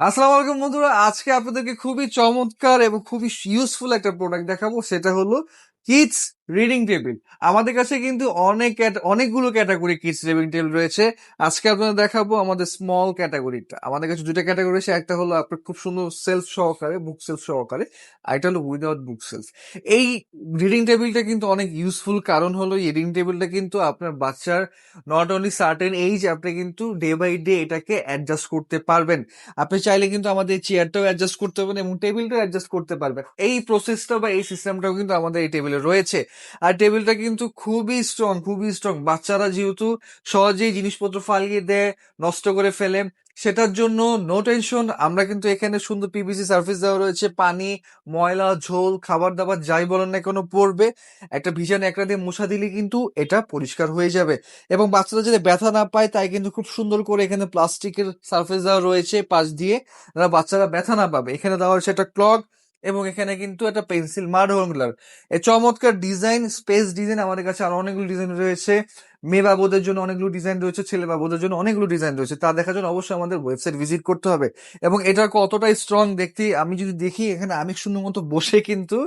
আসসালামু আলাইকুম বন্ধুরা, আজকে আপনাদেরকে খুবই চমৎকার এবং খুবই ইউজফুল একটা প্রোডাক্ট দেখাবো। সেটা হলো কিডস রিডিং টেবিল। আমাদের কাছে কিন্তু অনেকগুলো ক্যাটাগরি কিডস রিডিং টেবিল রয়েছে। আজকে আপনাদের দেখাবো আমাদের স্মল ক্যাটাগরিটা। আমাদের কাছে দুটো ক্যাটাগরি রয়েছে, একটা হলো আপনার খুব সুন্দর সেলফ সহকারে, বুক সেলফ সহকারে, আর একটা হলো উইদাউট বুক সেলফ। এই রিডিং টেবিলটা কিন্তু অনেক ইউজফুল, কারণ হলো এই রিডিং টেবিলটা কিন্তু আপনার বাচ্চার নট অনলি সার্টেন এইজ, আপনি কিন্তু ডে বাই ডে এটাকে অ্যাডজাস্ট করতে পারবেন। আপনি চাইলে কিন্তু আমাদের চেয়ারটাও অ্যাডজাস্ট করতে পারবেন এবং টেবিলটাও অ্যাডজাস্ট করতে পারবেন। এই প্রসেসটা বা এই সিস্টেমটাও কিন্তু আমাদের এই টেবিলে রয়েছে। আর টেবিলটা কিন্তু খুবই স্ট্রং। বাচ্চারা যেহেতু সহজেই জিনিসপত্র ফালিয়ে দেয়, নষ্ট করে ফেলে, সেটার জন্য নো টেনশন। আমরা কিন্তু এখানে সুন্দর পিভিসি সার্ফেস দেওয়া রয়েছে। পানি, ময়লা, ঝোল, খাবার দাবার যাই বলেন না কেন পড়বে, একটা ভিজা ন্যাকড়া দিয়ে মুছা দিলে কিন্তু এটা পরিষ্কার হয়ে যাবে। এবং বাচ্চারা যাতে ব্যথা না পায় তাই কিন্তু খুব সুন্দর করে এখানে প্লাস্টিকের সারফেস দেওয়া রয়েছে পাশ দিয়ে, যারা বাচ্চারা ব্যথা না পাবে। এখানে দেওয়া হয়েছে একটা ক্লগ, এবং এখানে কিন্তু একটা পেন্সিল মাড হোল্ডার। এই চমৎকার ডিজাইন, স্পেস ডিজাইন। আমাদের কাছে আরো অনেকগুলো ডিজাইন রয়েছে। মেয়ে বাবুদের জন্য অনেকগুলো ডিজাইন রয়েছে, ছেলে বাবুদের জন্য অনেকগুলো ডিজাইন রয়েছে। তা দেখার জন্য অবশ্যই আমাদের ওয়েবসাইট ভিজিট করতে হবে। এবং এটা কতটা স্ট্রং দেখতে আমি যদি দেখি, এখানে আমি সুন্দর মতো বসে কিন্তু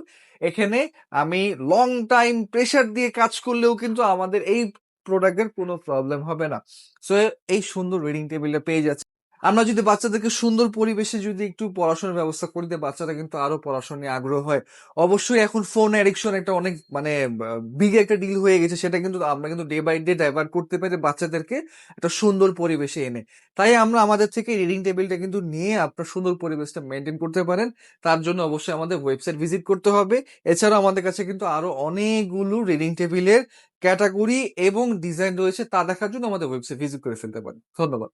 এখানে আমি লং টাইম প্রেসার দিয়ে কাজ করলেও কিন্তু আমাদের এই প্রোডাক্টের কোনো প্রবলেম হবে না। সো এই সুন্দর রিডিং টেবিলটা পেয়ে যাচ্ছে। আমরা যদি বাচ্চাদেরকে সুন্দর পরিবেশে যদি একটু পড়াশোনার ব্যবস্থা করে দিই, বাচ্চারা কিন্তু আরো পড়াশোনা নিয়ে আগ্রহ হয়। অবশ্যই এখন ফোন অ্যাডিকশন একটা অনেক মানে বিগ একটা ডিল হয়ে গেছে, সেটা কিন্তু আমরা কিন্তু ডে বাই ডে ডাইভার্ট করতে পারি বাচ্চাদেরকে একটা সুন্দর পরিবেশে এনে। তাই আমরা আমাদের থেকে রিডিং টেবিলটা কিন্তু নিয়ে আপনার সুন্দর পরিবেশটা মেনটেন করতে পারেন। তার জন্য অবশ্যই আমাদের ওয়েবসাইট ভিজিট করতে হবে। এছাড়াও আমাদের কাছে কিন্তু আরো অনেকগুলো রিডিং টেবিলের ক্যাটাগরি এবং ডিজাইন রয়েছে, তা দেখার জন্য আমাদের ওয়েবসাইট ভিজিট করে ফেলতে পারেন। ধন্যবাদ।